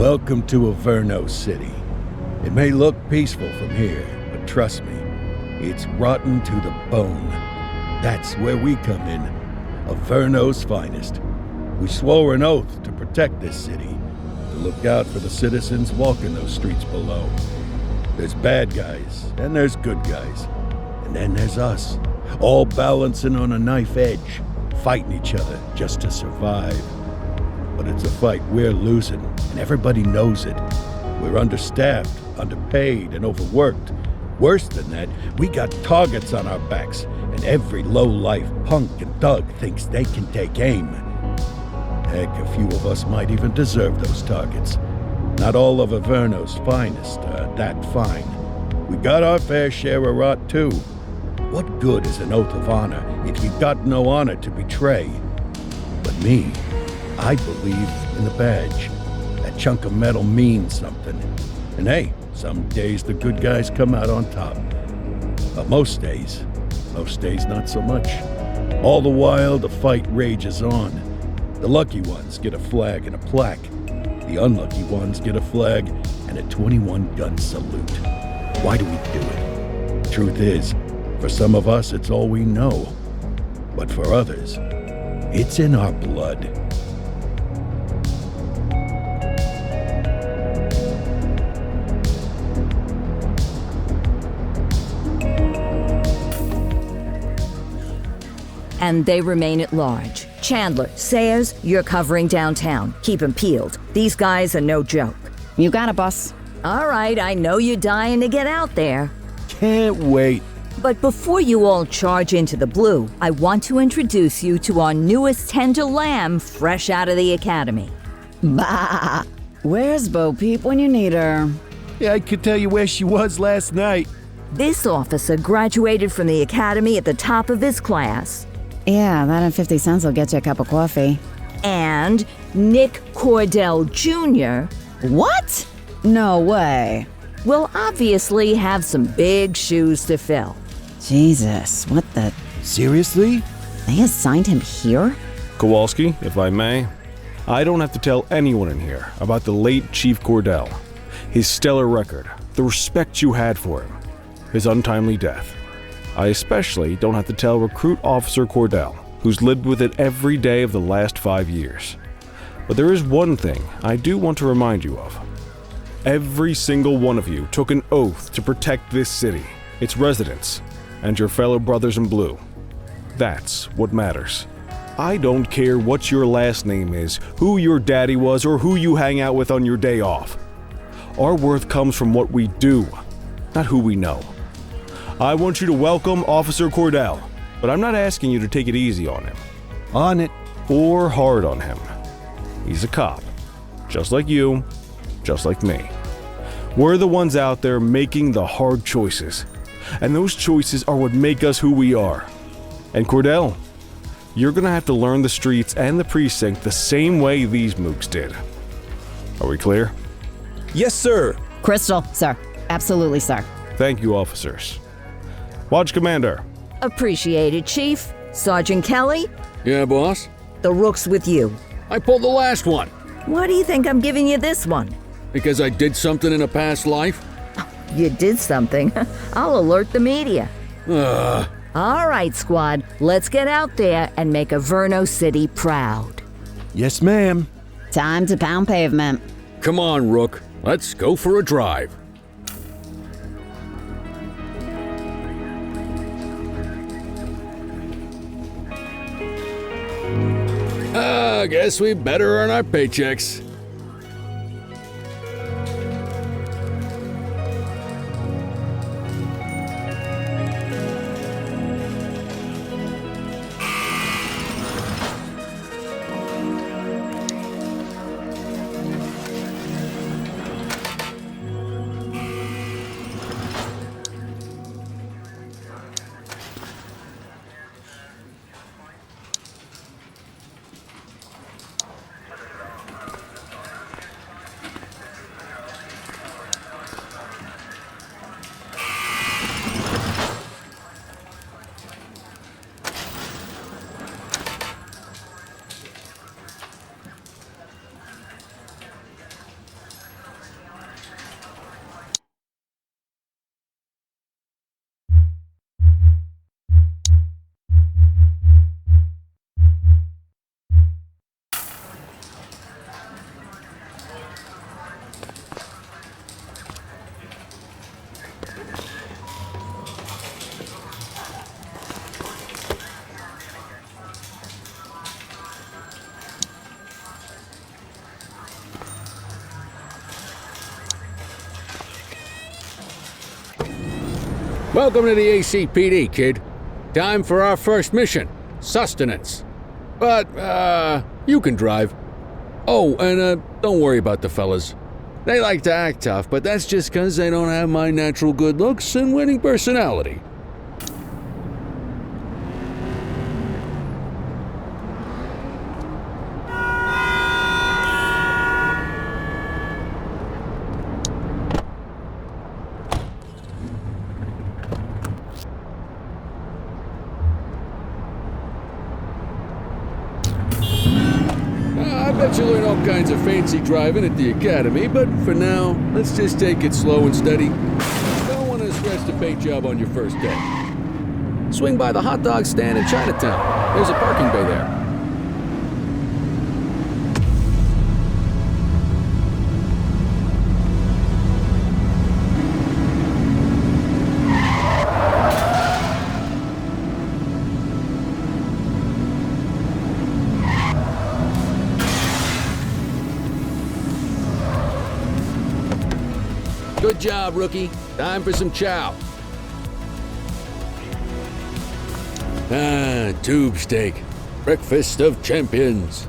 Welcome to Averno City. It may look peaceful from here, but trust me, it's rotten to the bone. That's where we come in, Averno's finest. We swore an oath to protect this city, to look out for the citizens walking those streets below. There's bad guys, and there's good guys. And then there's us, all balancing on a knife edge, fighting each other just to survive. But it's a fight we're losing, and everybody knows it. We're understaffed, underpaid, and overworked. Worse than that, we got targets on our backs, and every low-life punk and thug thinks they can take aim. Heck, a few of us might even deserve those targets. Not all of Averno's finest are that fine. We got our fair share of rot, too. What good is an oath of honor if you got no honor to betray? But me, I believe in the badge. That chunk of metal means something. And hey, some days the good guys come out on top. But most days not so much. All the while, the fight rages on. The lucky ones get a flag and a plaque. The unlucky ones get a flag and a 21-gun salute. Why do we do it? Truth is, for some of us, it's all we know. But for others, it's in our blood. And they remain at large. Chandler, Sayers, you're covering downtown. Keep 'em peeled. These guys are no joke. You got it, boss. All right, I know you're dying to get out there. Can't wait. But before you all charge into the blue, I want to introduce you to our newest tender lamb fresh out of the academy. Bah! Where's Bo Peep when you need her? Yeah, I could tell you where she was last night. This officer graduated from the academy at the top of his class. Yeah, that and 50 cents will get you a cup of coffee. And Nick Cordell Jr. What? No way. will obviously have some big shoes to fill. Jesus, what the... Seriously? They assigned him here? Kowalski, if I may, I don't have to tell anyone in here about the late Chief Cordell, his stellar record, the respect you had for him, his untimely death. I especially don't have to tell Recruit Officer Cordell, who's lived with it every day of the last 5 years. But there is one thing I do want to remind you of. Every single one of you took an oath to protect this city, its residents, and your fellow brothers in blue. That's what matters. I don't care what your last name is, who your daddy was, or who you hang out with on your day off. Our worth comes from what we do, not who we know. I want you to welcome Officer Cordell, but I'm not asking you to take it easy on him. On it. Or hard on him. He's a cop, just like you, just like me. We're the ones out there making the hard choices, and those choices are what make us who we are. And Cordell, you're gonna have to learn the streets and the precinct the same way these mooks did. Are we clear? Yes, sir. Crystal, sir. Absolutely, sir. Thank you, officers. Watch Commander. Appreciated, Chief. Sergeant Kelly, Yeah, boss? the rook's with you. I pulled the last one. Why do you think I'm giving you this one? Because I did something in a past life? You did something. I'll alert the media. All right, squad. Let's get out there and make Averno City proud. Yes, ma'am. Time to pound pavement. Come on, Rook. Let's go for a drive. I guess we better earn our paychecks. Welcome to the ACPD, kid. Time for our first mission, sustenance. But, you can drive. Oh, and, don't worry about the fellas. They like to act tough, but that's just 'cause they don't have my natural good looks and winning personality. I bet you learn all kinds of fancy driving at the academy, but for now, let's just take it slow and steady. Don't want to stress the paint job on your first day. Swing by the hot dog stand in Chinatown. There's a parking bay there. Good job, rookie. Time for some chow. Tube steak. Breakfast of champions.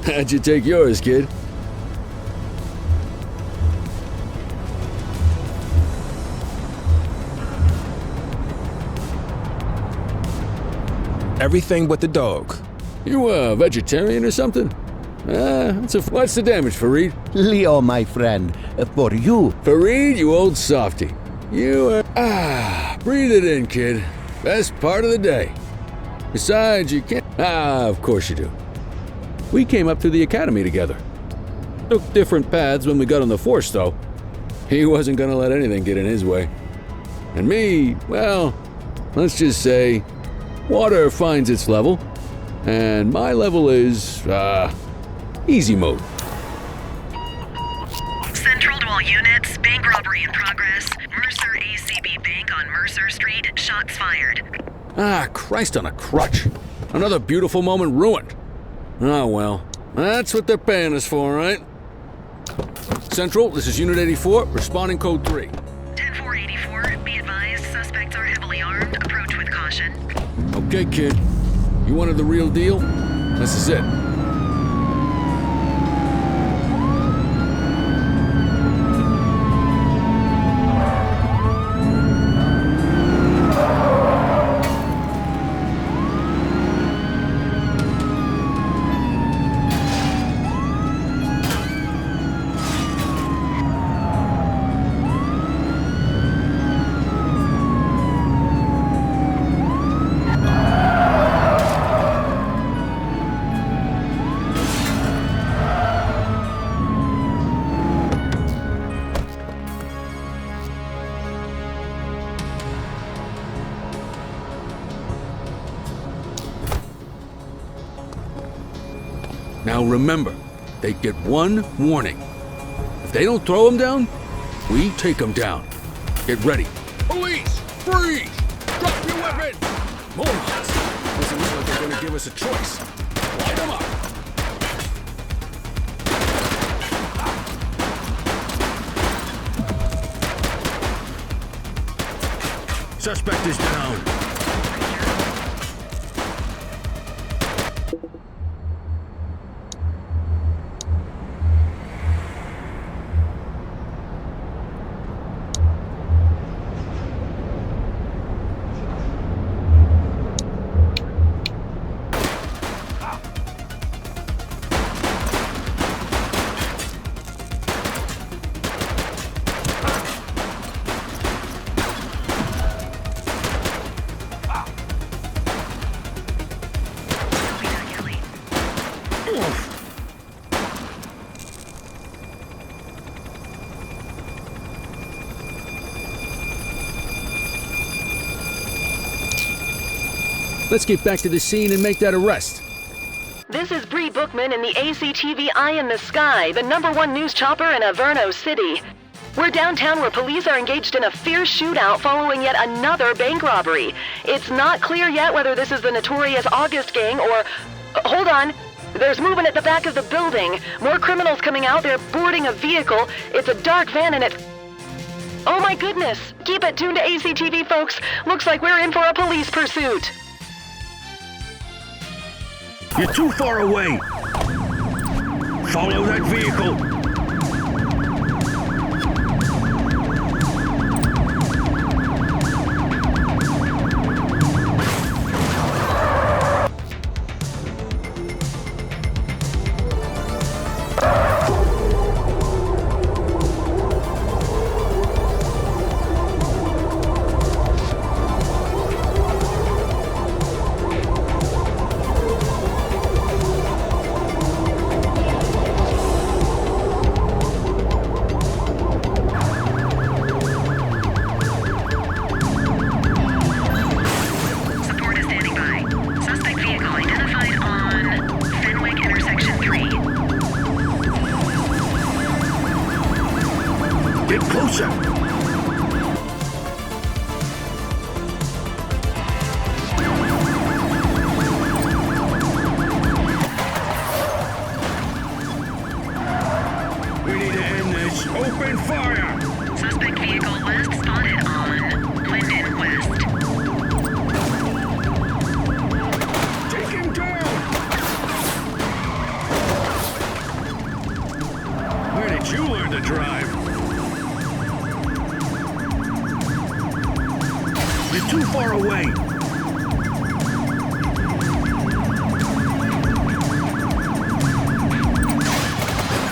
How'd you take yours, kid? Everything but the dog. You a vegetarian or something? What's the damage, Fareed? Leo, my friend, for you. Fareed, you old softy. You are... breathe it in, kid. Best part of the day. Besides, you can't... of course you do. We came up through the academy together. Took different paths when we got on the force, though. He wasn't gonna let anything get in his way. And me, well, let's just say, water finds its level. And my level is, easy mode. Central to all units, bank robbery in progress. Mercer ACB Bank on Mercer Street, shots fired. Christ on a crutch. Another beautiful moment ruined. Oh well, that's what they're paying us for, right? Central, this is Unit 84, responding code 3. 10-484, be advised, suspects are heavily armed, approach with caution. Okay, kid. You wanted the real deal? This is it. Now remember, they get one warning. If they don't throw them down, we take them down. Get ready. Police! Freeze! Drop your weapon! Morons! Doesn't look like they're gonna give us a choice. Light them up! Suspect is down. Let's get back to the scene and make that arrest. This is Bree Bookman in the ACTV Eye in the Sky, the #1 news chopper in Averno City. We're downtown where police are engaged in a fierce shootout following yet another bank robbery. It's not clear yet whether this is the notorious August gang or... hold on. There's movement at the back of the building. More criminals coming out. They're boarding a vehicle. It's a dark van and it... Oh my goodness! Keep it tuned to ACTV, folks. Looks like we're in for a police pursuit. You're too far away. Follow that vehicle. Open fire! Suspect vehicle last spotted on Linden West. Take him down! Where did you learn to drive? You're too far away.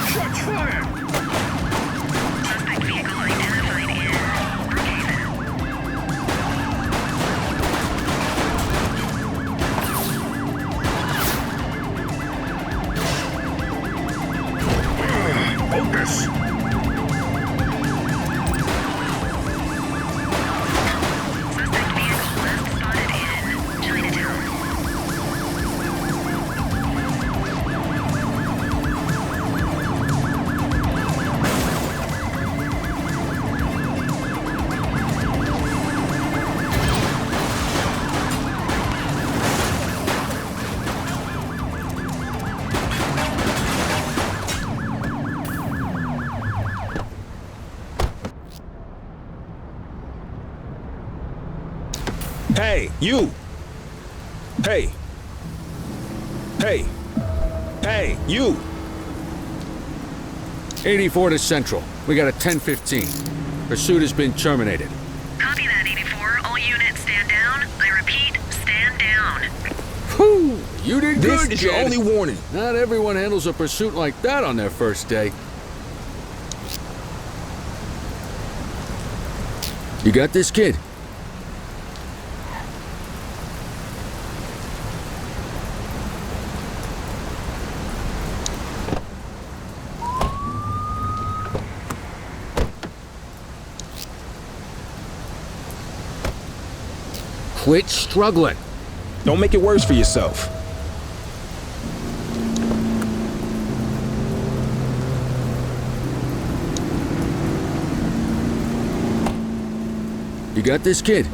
Shots fired! Suspect vehicle identified in Focus! Suspect vehicle last spotted in Chinatown. Hey, you! Hey! Hey! Hey, you! 84 to Central. We got a 10:15. Pursuit has been terminated. Copy that, 84. All units stand down. I repeat, stand down. Whew! You did This good, is kid. your only warning. Not everyone handles a pursuit like that on their first day. You got this, kid? Quit struggling. Don't make it worse for yourself. You got this, kid?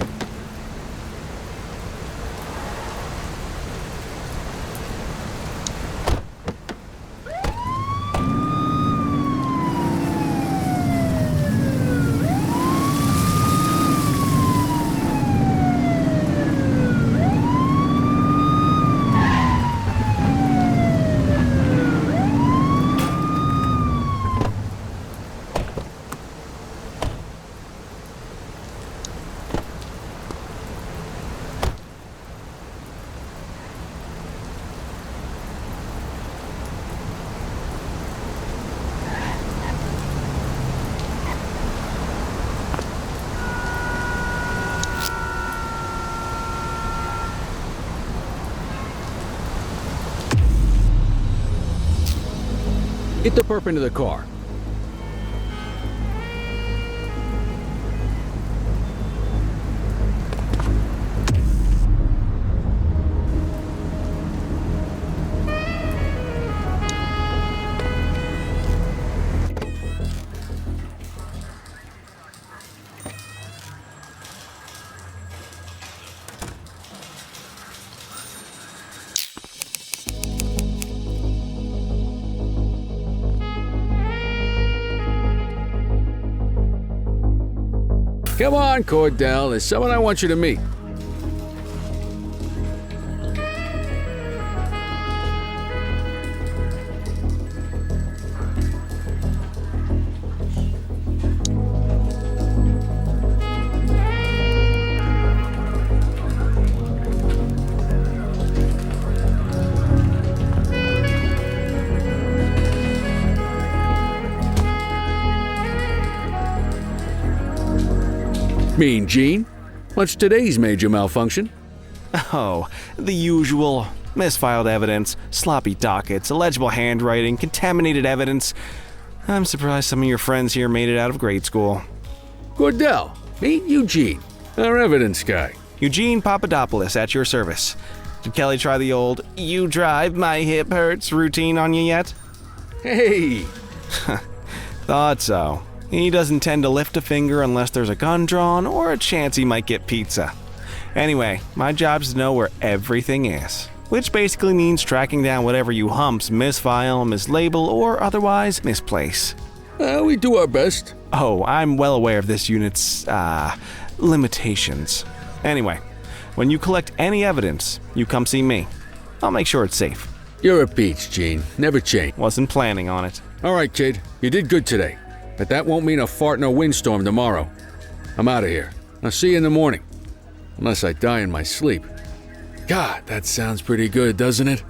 Get the perp into the car. Come on, Cordell. There's someone I want you to meet. Mean Gene, what's today's major malfunction? Oh, the usual. Misfiled evidence, sloppy dockets, illegible handwriting, contaminated evidence. I'm surprised some of your friends here made it out of grade school. Cordell, meet Eugene, our evidence guy. Eugene Papadopoulos at your service. Did Kelly try the old "you drive, my hip hurts" routine on you yet? Hey! Thought so. He doesn't tend to lift a finger unless there's a gun drawn or a chance he might get pizza. Anyway, my job is to know where everything is, which basically means tracking down whatever you humps misfile, mislabel, or otherwise misplace. We do our best. Oh, I'm well aware of this unit's, limitations. Anyway, when you collect any evidence, you come see me. I'll make sure it's safe. You're a peach, Gene. Never change. Wasn't planning on it. All right, kid. You did good today. But that won't mean a fart in a windstorm tomorrow. I'm out of here. I'll see you in the morning. Unless I die in my sleep. God, that sounds pretty good, doesn't it?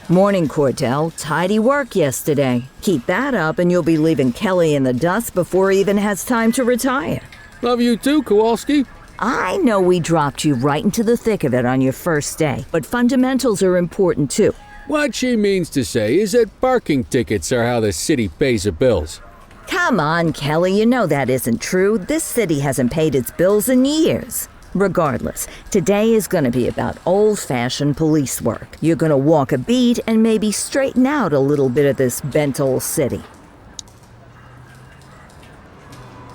Morning, Cordell. Tidy work yesterday. Keep that up and you'll be leaving Kelly in the dust before he even has time to retire. Love you too, Kowalski. I know we dropped you right into the thick of it on your first day, but fundamentals are important too. What she means to say is that parking tickets are how the city pays the bills. Come on, Kelly, you know that isn't true. This city hasn't paid its bills in years. Regardless, today is going to be about old-fashioned police work. You're going to walk a beat and maybe straighten out a little bit of this bent old city.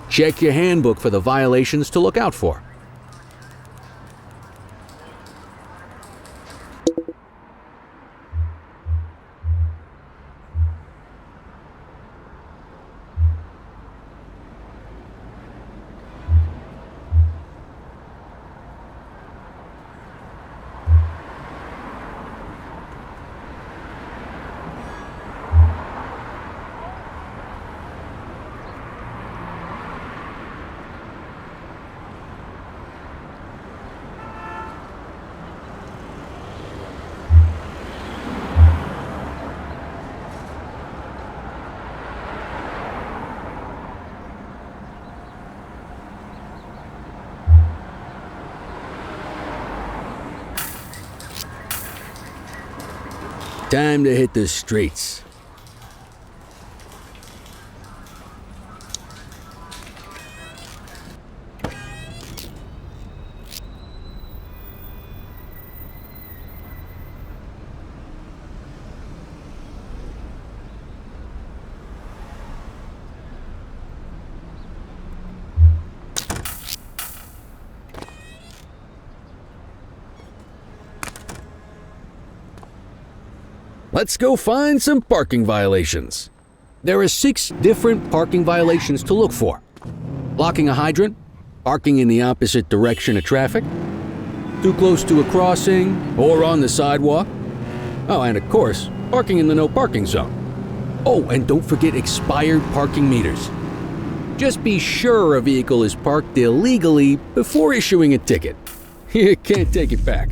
Check your handbook for the violations to look out for. Time to hit the streets. Let's go find some parking violations. There are 6 different parking violations to look for. Blocking a hydrant, parking in the opposite direction of traffic, too close to a crossing or on the sidewalk. Oh, and of course, parking in the no parking zone. Oh, and don't forget expired parking meters. Just be sure a vehicle is parked illegally before issuing a ticket. You can't take it back.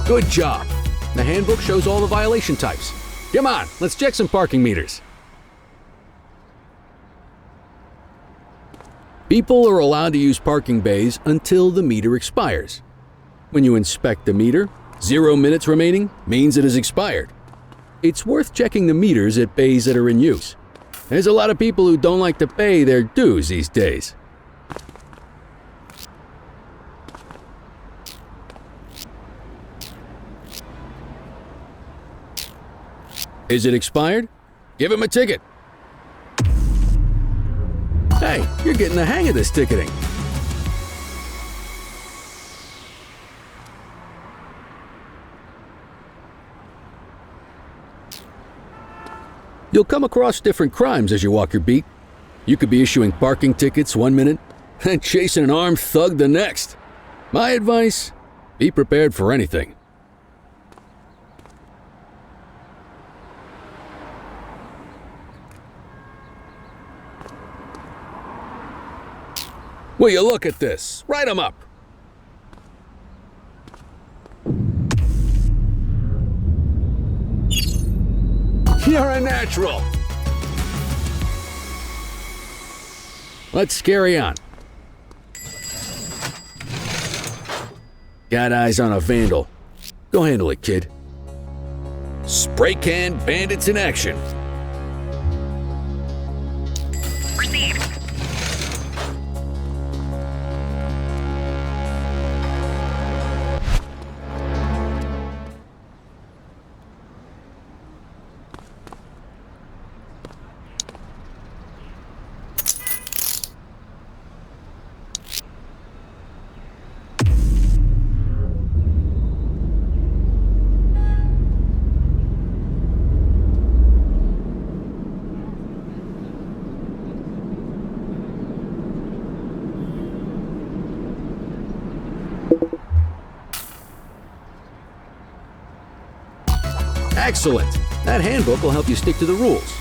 Good job. The handbook shows all the violation types. Come on, let's check some parking meters. People are allowed to use parking bays until the meter expires. When you inspect the meter, 0 minutes remaining means it has expired. It's worth checking the meters at bays that are in use. There's a lot of people who don't like to pay their dues these days. Is it expired? Give him a ticket. Hey, you're getting the hang of this ticketing. You'll come across different crimes as you walk your beat. You could be issuing parking tickets one minute and chasing an armed thug the next. My advice, be prepared for anything. Will you look at this? Write 'em up. You're a natural. Let's carry on. Got eyes on a vandal. Go handle it, kid. Spray can bandits in action. Received. Excellent. That handbook will help you stick to the rules.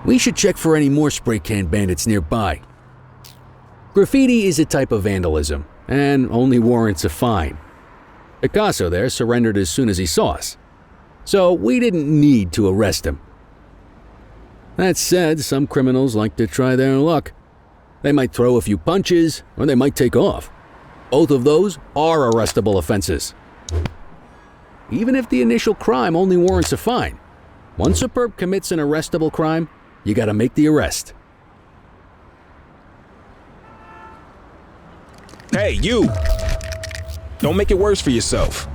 We should check for any more spray can bandits nearby. Graffiti is a type of vandalism and only warrants a fine. Picasso there surrendered as soon as he saw us, so we didn't need to arrest him. That said, some criminals like to try their luck. They might throw a few punches or they might take off. Both of those are arrestable offenses. Even if the initial crime only warrants a fine, once a perp commits an arrestable crime, you gotta make the arrest. Hey, you! Don't make it worse for yourself.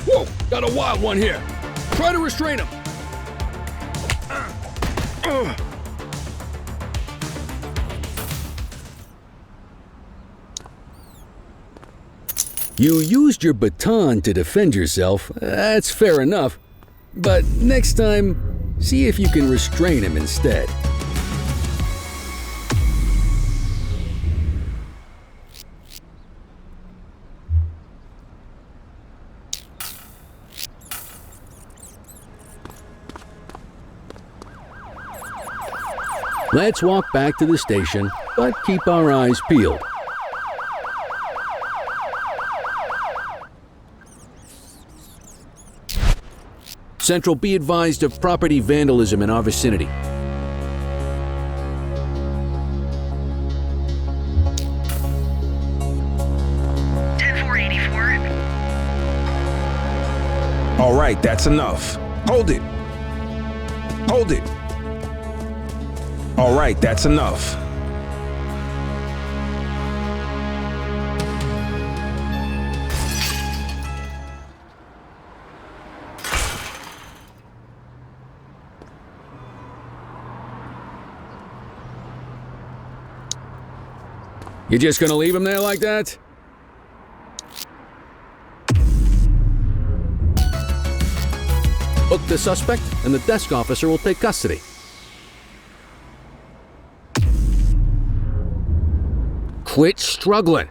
Whoa, got a wild one here. Try to restrain him. You used your baton to defend yourself. That's fair enough. But next time, see if you can restrain him instead. Let's walk back to the station, but keep our eyes peeled. Central, be advised of property vandalism in our vicinity. All right, that's enough. Hold it. Hold it. All right, that's enough. You just gonna leave him there like that? Book the suspect, and the desk officer will take custody. Quit struggling.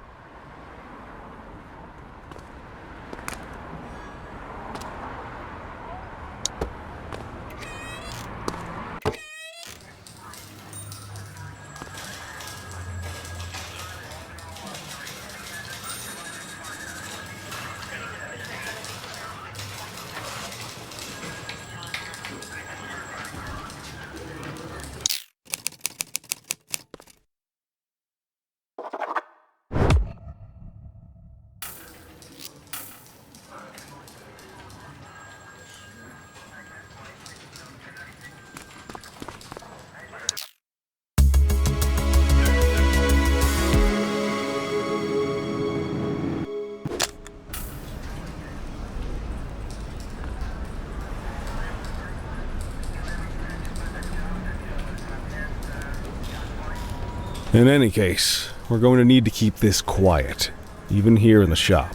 In any case, we're going to need to keep this quiet, even here in the shop.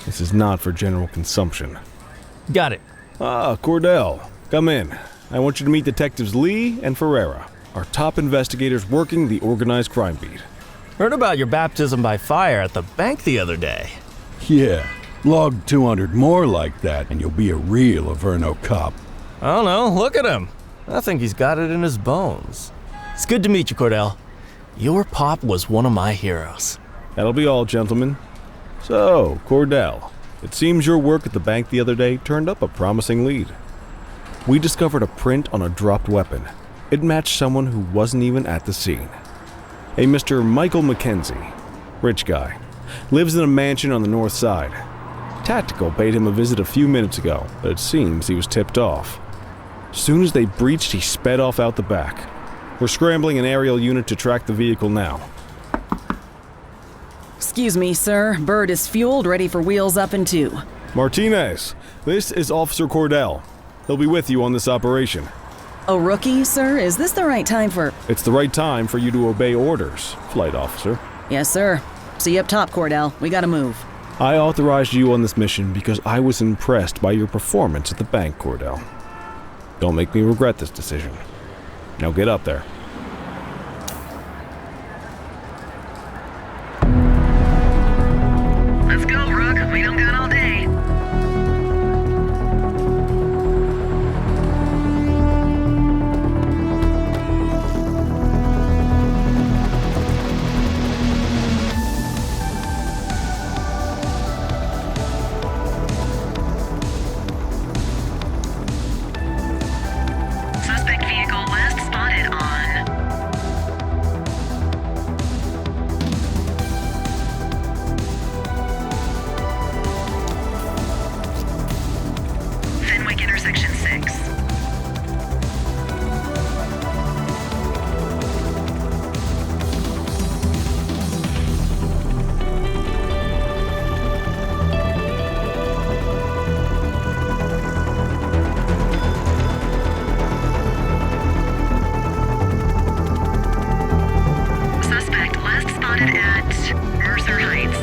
This is not for general consumption. Got it. Ah, Cordell, come in. I want you to meet Detectives Lee and Ferreira, our top investigators working the organized crime beat. Heard about your baptism by fire at the bank the other day. Yeah, log 200 more like that and you'll be a real Averno cop. I don't know, look at him. I think he's got it in his bones. It's good to meet you, Cordell. Your pop was one of my heroes. That'll be all, gentlemen. So, Cordell, it seems your work at the bank the other day turned up a promising lead. We discovered a print on a dropped weapon. It matched someone who wasn't even at the scene. A Mr. Michael McKenzie, rich guy, lives in a mansion on the north side. Tactical paid him a visit a few minutes ago, but it seems he was tipped off. Soon as they breached, he sped off out the back. We're scrambling an aerial unit to track the vehicle now. Excuse me, sir. Bird is fueled, ready for wheels up in 2. Martinez, this is Officer Cordell. He'll be with you on this operation. A rookie, sir? Is this the right time for... It's the right time for you to obey orders, flight officer. Yes, sir. See you up top, Cordell. We gotta move. I authorized you on this mission because I was impressed by your performance at the bank, Cordell. Don't make me regret this decision. Now get up there. Let's go, Rook. We don't got all day. Suspect vehicle last spotted on Fenwick intersection 6. Suspect last spotted at Mercer Heights.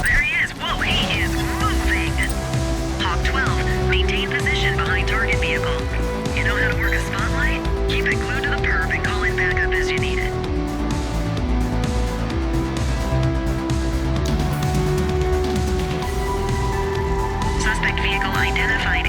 There he is. Whoa, he is moving. Hawk 12, maintain position behind target vehicle. You know how to work a spotlight? Keep it glued to the perp and call in backup as you need it. Suspect vehicle identified